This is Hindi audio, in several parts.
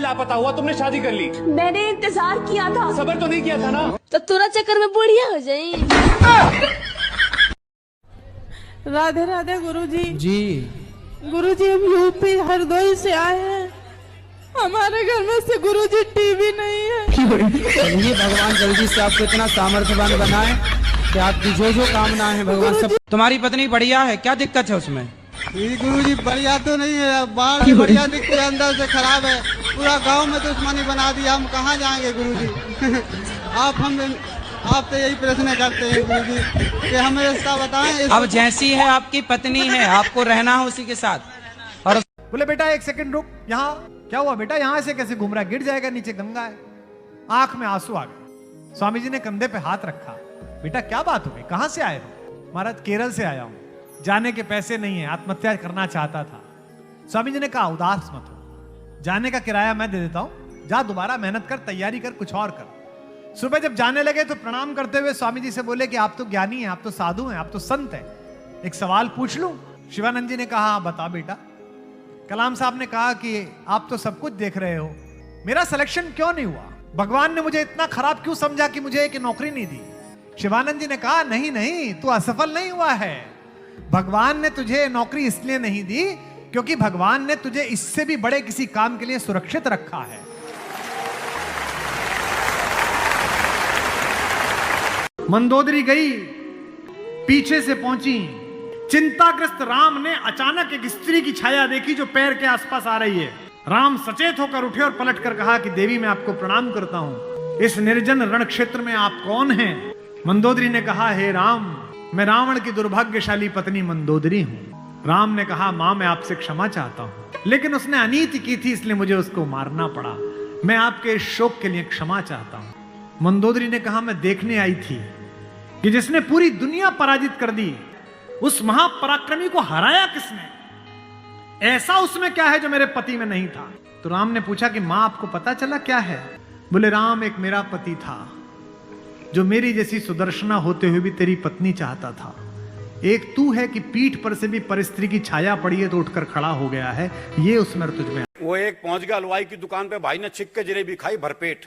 लापता हुआ, तुमने शादी कर ली। मैंने इंतजार किया था। सबर तो नहीं किया था ना। तो तुरंत चक्कर में बुढ़िया हो जाई। राधे राधे गुरुजी। जी गुरुजी, हम यूपी हरदोई से आए हैं। हमारे घर में से गुरुजी टीवी नहीं है। चलिए, भगवान जल्दी से आपको इतना सामर्थ्यवान बनाए कि आपकी जो जो कामना है भगवान सब। तुम्हारी पत्नी बढ़िया है, क्या दिक्कत है उसमें? गुरुजी बढ़िया तो नहीं है, बाहर से बढ़िया दिखती है, अंदर से खराब है। पूरा गांव में दुश्मनी बना दिया, हम कहाँ जाएंगे गुरुजी? आप तो यही प्रश्न करते हैं गुरुजी कि हमें रास्ता बताएं। अब जैसी है आपकी पत्नी है, आपको रहना है उसी के साथ। और बोले बेटा एक सेकंड रुक, यहाँ क्या हुआ बेटा? यहाँ से कैसे घूम रहा है? गिर जाएगा, नीचे गंगा है। आंख में आंसू आ गए। स्वामी जी ने कंधे पे हाथ रखा। बेटा क्या बात हो गई, कहां से आए हो? महाराज केरल से आया हूं, जाने के पैसे नहीं है, आत्महत्या करना चाहता था। स्वामी जी ने कहा उदास मत हो, जाने का किराया मैं दे देता हूं, जा दोबारा मेहनत कर, तैयारी कर, कुछ और कर। सुबह जब जाने लगे तो प्रणाम करते हुए स्वामी जी से बोले कि आप तो ज्ञानी हैं, आप तो साधु हैं, आप तो संत हैं, एक सवाल पूछ लूं? शिवानंद जी ने कहा बता बेटा। कलाम साहब ने कहा कि आप तो सब कुछ देख रहे हो, मेरा सिलेक्शन क्यों नहीं हुआ? भगवान ने मुझे इतना खराब क्यों समझा कि मुझे एक नौकरी नहीं दी? शिवानंद जी ने कहा नहीं नहीं, तू असफल नहीं हुआ है। भगवान ने तुझे नौकरी इसलिए नहीं दी क्योंकि भगवान ने तुझे इससे भी बड़े किसी काम के लिए सुरक्षित रखा है। मंदोदरी गई, पीछे से पहुंची। चिंताग्रस्त राम ने अचानक एक स्त्री की छाया देखी जो पैर के आसपास आ रही है। राम सचेत होकर उठे और पलटकर कहा कि देवी मैं आपको प्रणाम करता हूं, इस निर्जन रण क्षेत्र में आप कौन हैं? मंदोदरी ने कहा हे राम, मैं रावण की दुर्भाग्यशाली पत्नी मंदोदरी हूं। राम ने कहा मां मैं आपसे क्षमा चाहता हूं, लेकिन उसने अनीति की थी इसलिए मुझे उसको मारना पड़ा, मैं आपके शोक के लिए क्षमा चाहता हूं। मंदोदरी ने कहा मैं देखने आई थी कि जिसने पूरी दुनिया पराजित कर दी, उस महापराक्रमी को हराया किसने? ऐसा उसमें क्या है जो मेरे पति में नहीं था? तो राम ने पूछा कि मां आपको पता चला क्या है? बोले राम एक मेरा पति था जो मेरी जैसी सुदर्शना होते हुए भी तेरी पत्नी चाहता था। एक तू है कि पीठ पर से भी परिस्त्री की छाया पड़ी है तो उठकर खड़ा हो गया है, ये उसमें तुझमें। वो एक पहुंच गया हलवाई की दुकान पे, भाई ने छिक के जलेबी खाई भरपेट।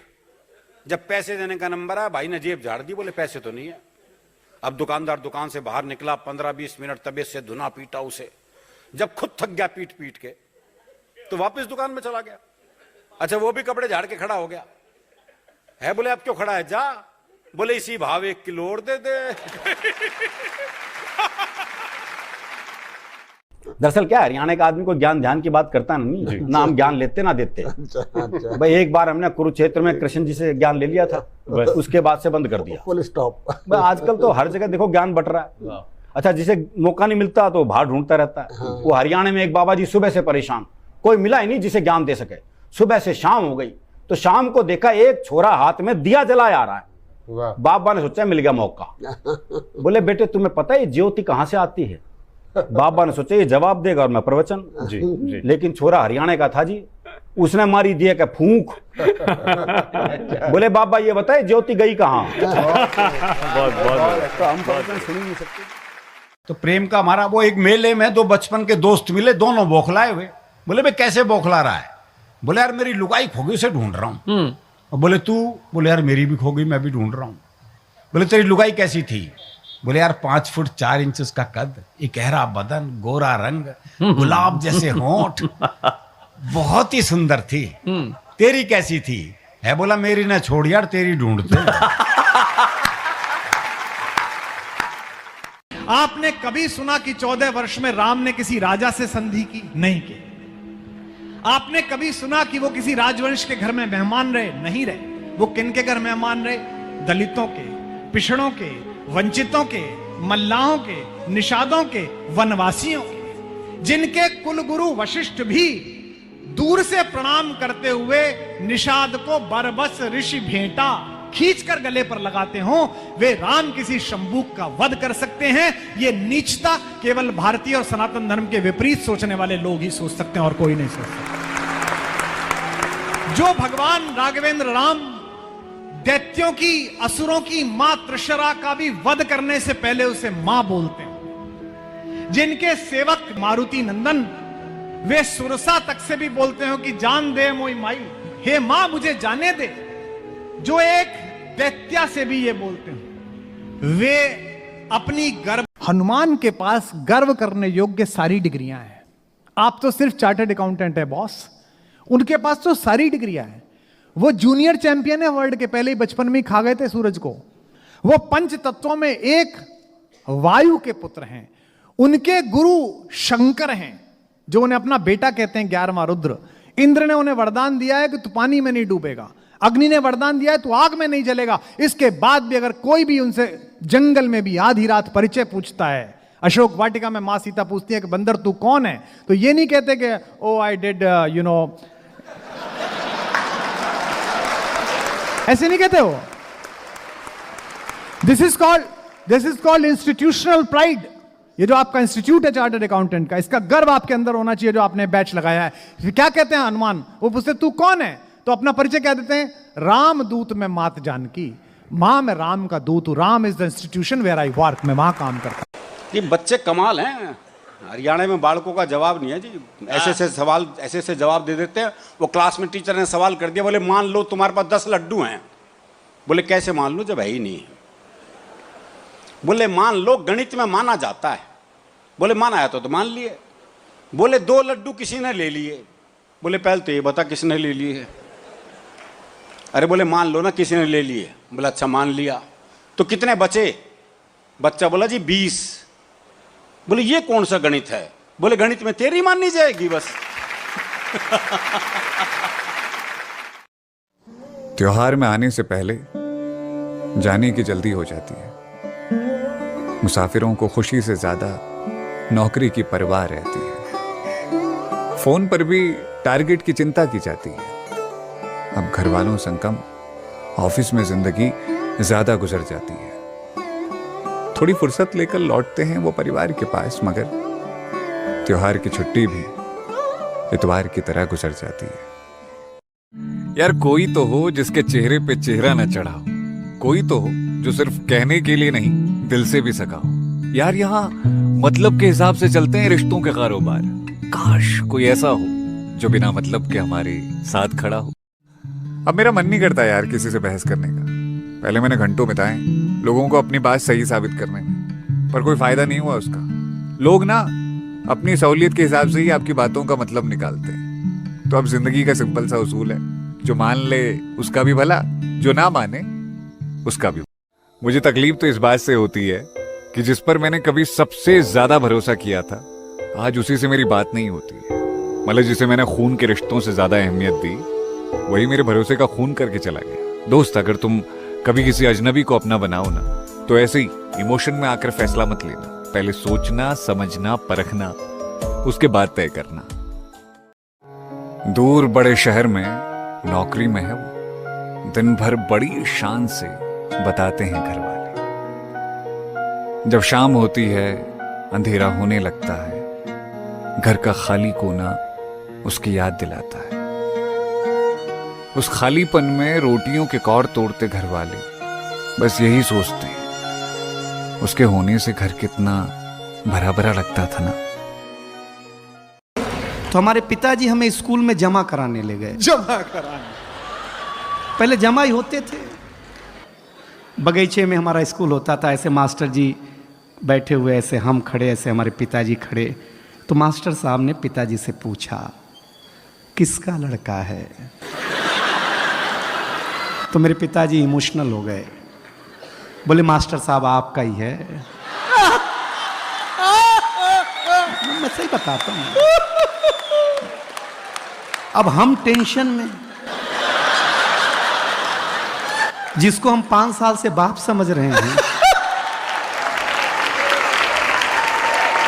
जब पैसे देने का नंबर आया, भाई ने जेब झाड़ दी, बोले पैसे तो नहीं है। अब दुकानदार दुकान से बाहर निकला, 15-20 मिनट तबीयत से धुना पीटा उसे। जब खुद थक गया पीट पीट के तो वापस दुकान में चला गया। अच्छा वो भी कपड़े झाड़ के खड़ा हो गया है। बोले अब क्यों खड़ा है? जा। बोले इसी भाव 1 किलो और दे दे। दरअसल क्या हरियाणा का आदमी को ज्ञान ध्यान की बात करता नहीं ना, हम ज्ञान लेते ना देते। भाई एक बार हमने कुरुक्षेत्र में कृष्ण जी से ज्ञान ले लिया था, उसके बाद से बंद कर दिया, फुल स्टॉप। आजकल तो हर जगह देखो ज्ञान बट रहा है। अच्छा जिसे मौका नहीं मिलता तो बाहर ढूंढता रहता है। वो हरियाणा में एक बाबा जी सुबह से परेशान, कोई मिला ही नहीं जिसे ज्ञान दे सके। सुबह से शाम हो गई तो शाम को देखा एक छोरा हाथ में दिया जलाया आ रहा है। बाबा ने सोचा मिल गया मौका। बोले बेटे तुम्हें पता है ज्योति कहां से आती है? बाबा ने सोचा ये जवाब देगा और मैं प्रवचन। जी। लेकिन छोरा हरियाणा का था जी, उसने मारी दिया का फूंक। बोले बाबा ये बताए ज्योति गई कहां? तो हम प्रवचन सुन ही नहीं सकते। तो प्रेम का हमारा वो एक मेले में 2 बचपन के दोस्त मिले, दोनों बौखलाए हुए। बोले भाई कैसे बौखला रहा है? बोले यार मेरी लुगाई खो गई, उसे ढूंढ रहा हूँ। और बोले तू? बोले यार मेरी भी खो गई, मैं भी ढूंढ रहा हूँ। बोले तेरी लुगाई कैसी थी? बोले यार 5 फुट 4 इंच उसका कद, इकहरा बदन, गोरा रंग, गुलाब जैसे होंठ, बहुत ही सुंदर थी। तेरी कैसी थी? है बोला मेरी ना छोड़ यार, तेरी ढूंढते। आपने कभी सुना कि 14 वर्ष में राम ने किसी राजा से संधि की? नहीं की। आपने कभी सुना कि वो किसी राजवंश के घर में मेहमान रहे? नहीं रहे। वो किनके घर मेहमान रहे? दलितों के, पिछड़ों के, वंचितों के, मल्लाहों के, निषादों के, वनवासियों के, जिनके कुलगुरु वशिष्ठ भी दूर से प्रणाम करते हुए निषाद को बरबस ऋषि भेंटा खींचकर गले पर लगाते हो, वे राम किसी शंबूक का वध कर सकते हैं। ये नीचता केवल भारतीय और सनातन धर्म के विपरीत सोचने वाले लोग ही सोच सकते हैं और कोई नहीं सोच सकता। जो भगवान राघवेंद्र राम दैत्यों की, असुरों की मां त्रिशरा का भी वध करने से पहले उसे मां बोलते हैं, जिनके सेवक मारुति नंदन वे सुरसा तक से भी बोलते हो कि जान दे मोई माई, हे मां मुझे जाने दे। जो एक दैत्या से भी ये बोलते हो। वे अपनी गर्व, हनुमान के पास गर्व करने योग्य सारी डिग्रियां हैं। आप तो सिर्फ चार्टर्ड अकाउंटेंट है बॉस, उनके पास तो सारी डिग्रियां हैं। वो जूनियर चैंपियन है वर्ल्ड के, पहले ही बचपन में ही खा गए थे सूरज को। वो पंच तत्वों में एक वायु के पुत्र हैं। उनके गुरु शंकर हैं, जो उन्हें अपना बेटा कहते हैं, 11वां रुद्र। इंद्र ने उन्हें वरदान दिया है कि तू पानी में नहीं डूबेगा। अग्नि ने वरदान दिया है तू आग में नहीं जलेगा। इसके बाद भी अगर कोई भी उनसे जंगल में भी आधी रात परिचय पूछता है, अशोक वाटिका में मां सीता पूछती है कि बंदर तू कौन है, तो ये नहीं कहते कि ओ आई डिड यू नो, ऐसे नहीं कहते हो। This is called institutional pride. ये जो आपका इंस्टीट्यूट है चार्टर्ड अकाउंटेंट का, इसका गर्व आपके अंदर होना चाहिए, जो आपने बैच लगाया है। फिर क्या कहते हैं हनुमान, वो पूछते तू कौन है, तो अपना परिचय क्या देते हैं, राम दूत में मात जानकी, मां मैं राम का दूत हूं। Ram is the institution where I work, मैं वहां काम करता हूं। ये बच्चे कमाल हैं। हरियाणा में बालकों का जवाब नहीं है जी, ऐसे जवाब दे देते हैं। वो क्लास में टीचर ने सवाल कर दिया, बोले मान लो तुम्हारे पास 10 लड्डू हैं। बोले कैसे मान लो जब है ही नहीं। बोले मान लो गणित में माना जाता है। बोले माना है तो मान लिए। बोले 2 लड्डू किसी ने ले लिए। बोले पहले तो ये बता किसने ले लिए। अरे बोले मान लो ना किसी ने ले लिए। बोला अच्छा मान लिया, तो कितने बचे। बच्चा बोला जी 20। बोले ये कौन सा गणित है। बोले गणित में तेरी माननी जाएगी बस। त्योहार में आने से पहले जाने की जल्दी हो जाती है। मुसाफिरों को खुशी से ज्यादा नौकरी की परवाह रहती है। फोन पर भी टारगेट की चिंता की जाती है। अब घर वालों से कम ऑफिस में जिंदगी ज्यादा गुजर जाती है। थोड़ी फुर्सत लेकर लौटते हैं वो परिवार के पास, मगर त्योहार की छुट्टी भी इतवार की तरह गुजर जाती है। यार कोई तो हो जिसके चेहरे पे चेहरा न चढ़ा हो, कोई तो हो जो सिर्फ कहने के लिए नहीं दिल से भी सका हो। यार यहाँ मतलब के हिसाब से चलते हैं रिश्तों के कारोबार। काश कोई ऐसा हो जो बिना मतलब के हमारे साथ खड़ा हो। अब मेरा मन नहीं करता यार किसी से बहस करने का। पहले मैंने घंटों बिताए लोगों को अपनी बात सही साबित करने में, पर कोई फायदा नहीं हुआ उसका। लोग ना अपनी सहूलियत के हिसाब से ही आपकी बातों का मतलब निकालते हैं। तो अब जिंदगी का सिंपल सा उसूल है, जो मान ले उसका भी भला, जो ना माने उसका भी। मुझे तकलीफ तो इस बात से होती है कि जिस पर मैंने कभी सबसे ज्यादा भरोसा किया था, आज उसी से मेरी बात नहीं होती है। मतलब जिसे मैंने खून के रिश्तों से ज्यादा अहमियत दी, वही मेरे भरोसे का खून करके चला गया। दोस्त, अगर तुम कभी किसी अजनबी को अपना बनाओ ना, तो ऐसे ही इमोशन में आकर फैसला मत लेना। पहले सोचना, समझना, परखना, उसके बाद तय करना। दूर बड़े शहर में नौकरी में है वो, दिन भर बड़ी शान से बताते हैं घर वाले। जब शाम होती है, अंधेरा होने लगता है, घर का खाली कोना उसकी याद दिलाता है। उस खालीपन में रोटियों के कौर तोड़ते घर वाले बस यही सोचते हैं, उसके होने से घर कितना भरा भरा लगता था ना। तो हमारे पिताजी हमें स्कूल में जमा कराने ले गए। जमा कराने, पहले जमा ही होते थे। बगीचे में हमारा स्कूल होता था, ऐसे मास्टर जी बैठे हुए, ऐसे हम खड़े, ऐसे हमारे पिताजी खड़े। तो मास्टर साहब ने पिताजी से पूछा किसका लड़का है। तो मेरे पिताजी इमोशनल हो गए, बोले मास्टर साहब आपका ही है। मैं सही बताता हूं। अब हम टेंशन में, जिसको हम 5 साल से बाप समझ रहे हैं,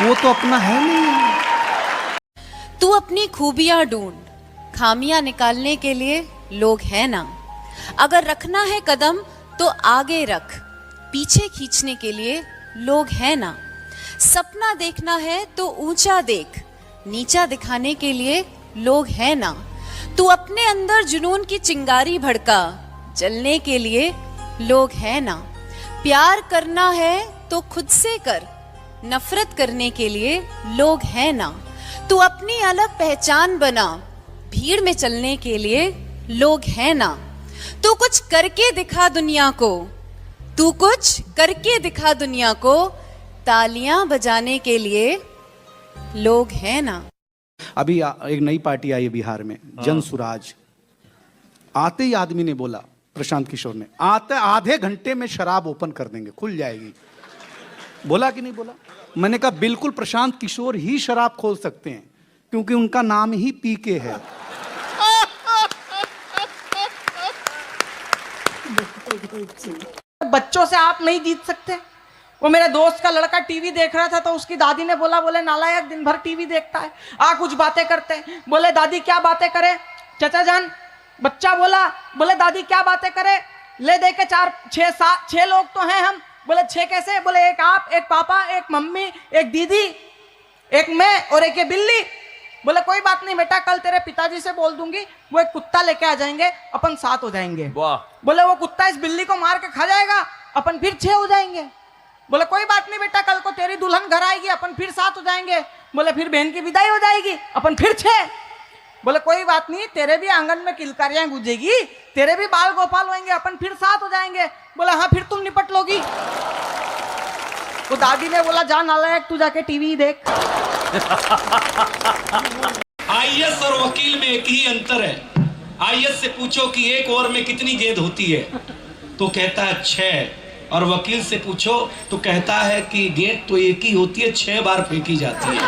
वो तो अपना है नहीं। तू अपनी खूबियां ढूंढ, खामियां निकालने के लिए लोग हैं ना। अगर रखना है कदम तो आगे रख, पीछे खींचने के लिए लोग हैं ना। सपना देखना है तो ऊंचा देख, नीचा दिखाने के लिए लोग हैं ना। तू अपने अंदर जुनून की चिंगारी भड़का, जलने के लिए लोग हैं ना। प्यार करना है तो खुद से कर, नफरत करने के लिए लोग हैं ना। तू अपनी अलग पहचान बना, भीड़ में चलने के लिए लोग हैं ना। तू कुछ करके दिखा दुनिया को, तू कुछ करके दिखा दुनिया को, तालियां बजाने के लिए लोग हैं ना। अभी एक नई पार्टी आई है बिहार में, जन सुराज। आते ही आदमी ने बोला, प्रशांत किशोर ने, आते आधे घंटे में शराब ओपन कर देंगे, खुल जाएगी। बोला कि नहीं बोला? मैंने कहा बिल्कुल, प्रशांत किशोर ही शराब खोल सकते हैं, क्योंकि उनका नाम ही पीके है। बच्चों से आप नहीं जीत सकते। वो मेरे दोस्त का लड़का टीवी देख रहा था तो उसकी दादी ने बोला, बोले नालायक दिन भर टीवी देखता है, आ कुछ बातें करते हैं। बोले दादी क्या बातें करे चाचा जान? बच्चा बोला, बोले दादी क्या बातें करे? ले दे के 4 6 7 6 लोग तो हैं हम। बोले 6 कैसे? बोले एक आप, एक पापा, एक मम्मी, एक दीदी, एक मैं और एक ये बिल्ली। बोले कोई बात नहीं बेटा, कल तेरे पिताजी से बोल दूंगी, वो एक कुत्ता लेके आ जाएंगे, अपन 7 हो जाएंगे। बोले वो कुत्ता इस बिल्ली को मार के खा जाएगा, अपन फिर 6 हो जाएंगे। बोले कोई बात नहीं बेटा, कल को तेरी दुल्हन घर आएगी, अपन फिर 7 हो जाएंगे। बोले फिर बहन की विदाई हो जाएगी, अपन फिर 6। बोले कोई बात नहीं, तेरे भी आंगन में किलकारियां गूंजेगी, तेरे भी बाल गोपाल होंगे, अपन फिर 7 हो जाएंगे। बोले हाँ फिर तुम निपट लोगी। तो दादी ने बोला जा नालायक, तू जाके टीवी देख। आईएएस और वकील में एक ही अंतर है। आईएएस से पूछो कि एक ओवर में कितनी गेंद होती है, तो कहता है 6, और वकील से पूछो तो कहता है कि गेंद तो एक ही होती है, 6 बार फेंकी जाती है।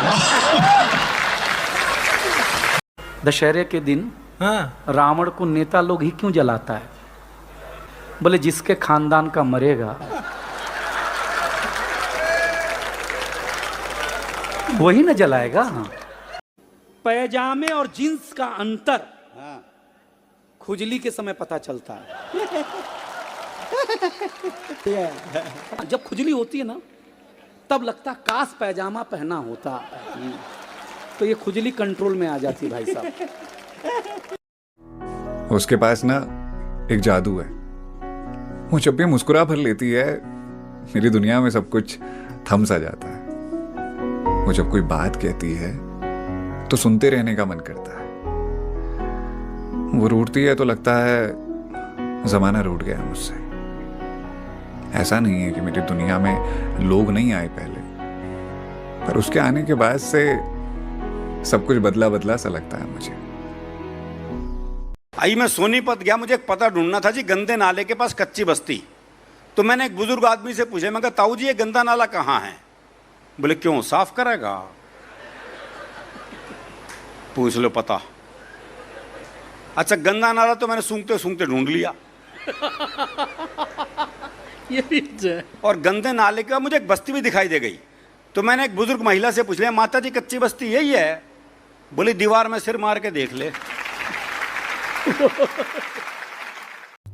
दशहरे के दिन रावण को नेता लोग ही क्यों जलाता है? बोले जिसके खानदान का मरेगा वही न जलाएगा। पैजामे और जींस का अंतर खुजली के समय पता चलता है। जब खुजली होती है ना, तब लगता काश पैजामा पहना होता, तो ये खुजली कंट्रोल में आ जाती भाई साहब। उसके पास ना एक जादू है, वो जब भी मुस्कुरा भर लेती है, मेरी दुनिया में सब कुछ थम सा जाता है। वो जब कोई बात कहती है तो सुनते रहने का मन करता है। वो रूठती है तो लगता है जमाना रूठ गया मुझसे। ऐसा नहीं है कि मेरी दुनिया में लोग नहीं आए पहले, पर उसके आने के बाद से सब कुछ बदला बदला सा लगता है मुझे। आई मैं सोनीपत गया, मुझे एक पता ढूंढना था जी, गंदे नाले के पास कच्ची बस्ती। तो मैंने एक बुजुर्ग आदमी से पूछा, मैं कहा ताऊ जी ये गंदा नाला कहाँ है? बोले क्यों, साफ करेगा? पूछ लो पता। अच्छा गंदा नाला तो मैंने सूंघते सूंघते ढूंढ लिया। ये भी और गंदे नाले का मुझे एक बस्ती भी दिखाई दे गई। तो मैंने एक बुजुर्ग महिला से पूछ लिया, माता जी कच्ची बस्ती यही है? बोली दीवार में सिर मार के देख ले।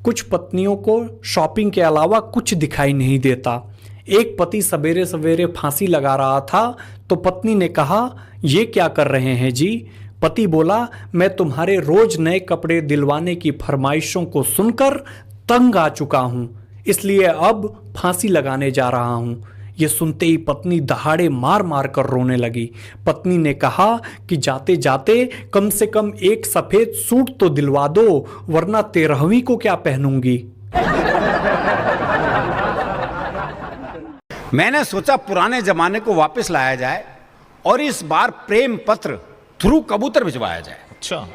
कुछ पत्नियों को शॉपिंग के अलावा कुछ दिखाई नहीं देता। एक पति सवेरे सवेरे फांसी लगा रहा था तो पत्नी ने कहा, ये क्या कर रहे हैं जी? पति बोला, मैं तुम्हारे रोज नए कपड़े दिलवाने की फरमाइशों को सुनकर तंग आ चुका हूं, इसलिए अब फांसी लगाने जा रहा हूं। ये सुनते ही पत्नी दहाड़े मार मार कर रोने लगी। पत्नी ने कहा कि जाते जाते कम से कम एक सफेद सूट तो दिलवा दो, वरना 13वीं को क्या पहनूंगी। मैंने सोचा पुराने जमाने को वापस लाया जाए और इस बार प्रेम पत्र थ्रू कबूतर भिजवाया जाए। अच्छा।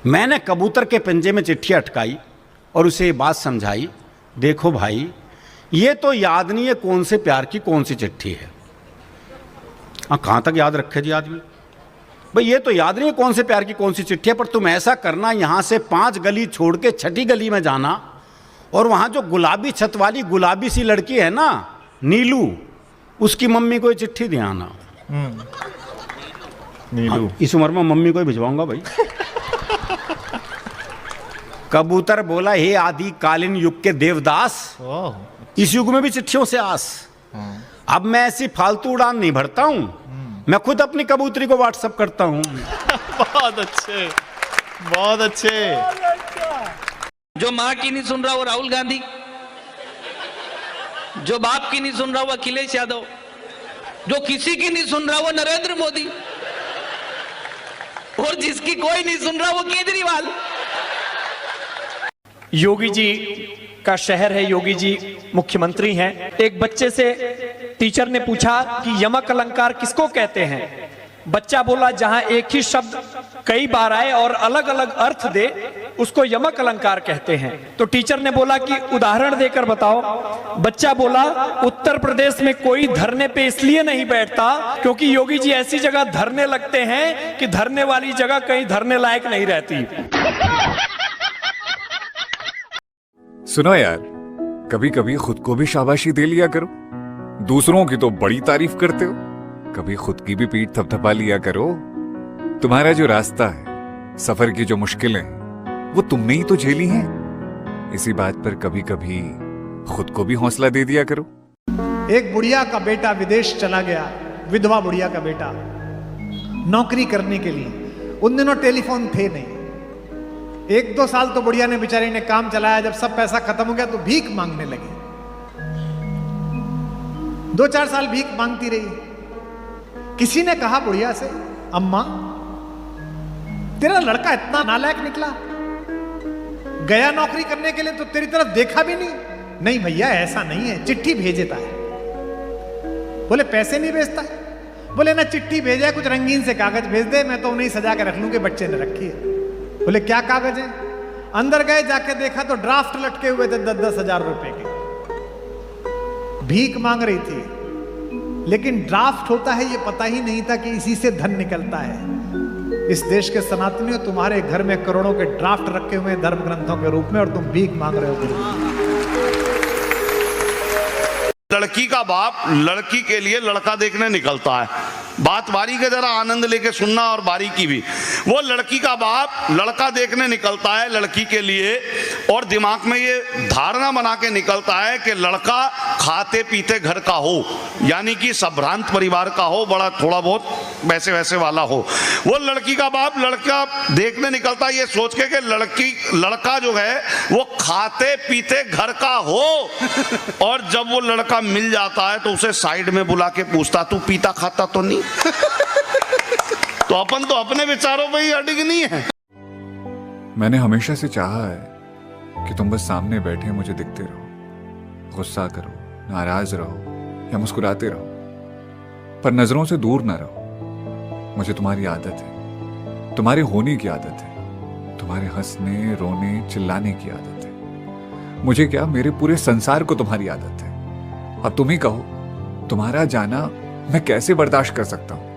मैंने कबूतर के पंजे में चिट्ठी अटकाई और उसे ये बात समझाई, देखो भाई ये तो याद नहीं है कौन से प्यार की कौन सी चिट्ठी है। कहाँ तक याद रखे जी आदमी? भाई ये तो याद नहीं है कौन से प्यार की कौन सी चिट्ठी है, पर तुम ऐसा करना, यहाँ से 5 गली छोड़ के 6ठी गली में जाना और वहाँ जो गुलाबी छत वाली गुलाबी सी लड़की है ना, नीलू, उसकी मम्मी को चिट्ठी दे आना। नीलू इस उम्र में मम्मी को ही भिजवाऊंगा भाई। कबूतर बोला, हे आदि कालीन युग के देवदास, इस युग में भी चिट्ठियों से आस। अब मैं ऐसी फालतू उड़ान नहीं भरता हूं, मैं खुद अपनी कबूतरी को व्हाट्सएप करता हूं। बहुत अच्छे, बहुत अच्छे। जो माँ की नहीं सुन रहा वो राहुल गांधी, जो बाप की नहीं सुन रहा वो अखिलेश यादव, जो किसी की नहीं सुन रहा वो नरेंद्र मोदी। और जिसकी कोई नहीं सुन रहा वो केजरीवाल। योगी जी का शहर है, योगी जी मुख्यमंत्री हैं। एक बच्चे से टीचर ने पूछा कि यमक अलंकार किसको कहते हैं। बच्चा बोला जहां एक ही शब्द कई बार आए और अलग अलग अर्थ दे उसको यमक अलंकार कहते हैं। तो टीचर ने बोला कि उदाहरण देकर बताओ। बच्चा बोला उत्तर प्रदेश में कोई धरने पे इसलिए नहीं बैठता क्योंकि योगी जी ऐसी जगह धरने लगते हैं कि धरने वाली जगह कहीं धरने लायक नहीं रहती। सुनो यार, कभी कभी खुद को भी शाबाशी दे लिया करो। दूसरों की तो बड़ी तारीफ करते हो, कभी खुद की भी पीठ थपथपा लिया करो। तुम्हारा जो रास्ता है, सफर की जो मुश्किलें हैं, वो तुमने ही तो झेली हैं। इसी बात पर कभी कभी खुद को भी हौसला दे दिया करो। एक बुढ़िया का बेटा विदेश चला गया, विधवा बुढ़िया का बेटा, नौकरी करने के लिए। उन दिनों टेलीफोन थे नहीं। 1-2 साल तो बुढ़िया ने बेचारी ने काम चलाया। जब सब पैसा खत्म हो गया तो भीख मांगने लगी। 2-4 साल भीख मांगती रही। किसी ने कहा बुढ़िया से, अम्मा तेरा लड़का इतना नालायक निकला, गया नौकरी करने के लिए तो तेरी तरफ देखा भी नहीं। नहीं भैया ऐसा नहीं है, चिट्ठी भेजता है। बोले पैसे नहीं भेजता है? बोले ना चिट्ठी भेजा, कुछ रंगीन से कागज भेज दे, मैं तो उन्हें सजा के रख लूं कि बच्चे ने रखी है। बोले क्या कागज है? अंदर गए, जाके देखा तो ड्राफ्ट लटके हुए थे 10-10 हजार रुपए के। भीख मांग रही थी, लेकिन ड्राफ्ट होता है ये पता ही नहीं था कि इसी से धन निकलता है। इस देश के सनातनियों, तुम्हारे घर में करोड़ों के ड्राफ्ट रखे हुए हैं धर्म ग्रंथों के रूप में, और तुम भीख मांग रहे हो। लड़की का बाप लड़की के लिए लड़का देखने निकलता है। बात बारी के जरा आनंद लेके सुनना और बारीकी भी। वो लड़की का बाप लड़का देखने निकलता है लड़की के लिए, और दिमाग में ये धारणा बना के निकलता है कि लड़का खाते पीते घर का हो, यानी कि संभ्रांत परिवार का हो, बड़ा थोड़ा बहुत वैसे वैसे वाला हो। वो लड़की का बाप लड़का देखने निकलता है ये सोच के कि लड़का जो है वो खाते पीते घर का हो। और जब वो लड़का मिल जाता है तो उसे साइड में बुला के पूछता, तू पीता खाता तो नहीं? तो अपन तो अपने विचारों पे ही अडिग नहीं है। मैंने हमेशा से चाहा है कि तुम बस सामने बैठे मुझे दिखते रहो, गुस्सा करो, नाराज रहो या मुस्कुराते रहो, पर नजरों से दूर ना रहो। मुझे तुम्हारी आदत है, तुम्हारे होने की आदत है, तुम्हारे हंसने रोने चिल्लाने की आदत है। मुझे क्या, मेरे पूरे संसार को तुम्हारी आदत है। अब तुम ही कहो, तुम्हारा जाना मैं कैसे बर्दाश्त कर सकता हूं?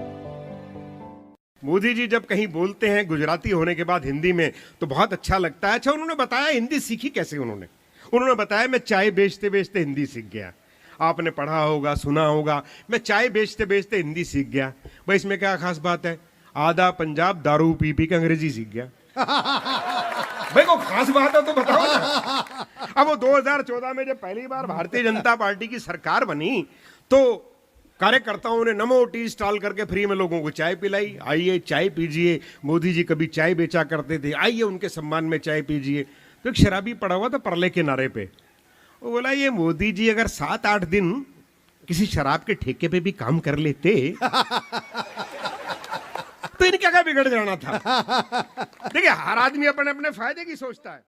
मोदी जी जब कहीं बोलते हैं गुजराती होने के बाद हिंदी में तो बहुत अच्छा लगता है। अच्छा, उन्होंने बताया हिंदी सीखी कैसे। उन्होंने बताया मैं चाय बेचते बेचते हिंदी सीख गया। आपने पढ़ा होगा, सुना होगा, मैं चाय बेचते बेचते हिंदी सीख गया। भाई इसमें क्या खास बात है? आधा पंजाब दारू पी पी के अंग्रेजी सीख गया। भाई को खास बात है तो बताओ ना। अब वो 2014 में जब पहली बार भारतीय जनता पार्टी की सरकार बनी तो कार्यकर्ताओं ने नमो टी स्टॉल करके फ्री में लोगों को चाय पिलाई। आइए चाय पीजिए। मोदी जी कभी चाय बेचा करते थे, आइए उनके सम्मान में चाय पीजिए। तो एक शराबी पड़ा हुआ था परले किनारे पे। वो बोला ये मोदी जी अगर 7-8 दिन किसी शराब के ठेके पे भी काम कर लेते तो इनका क्या बिगड़ जाना था। देखिए हर आदमी अपने अपने फायदे की सोचता है।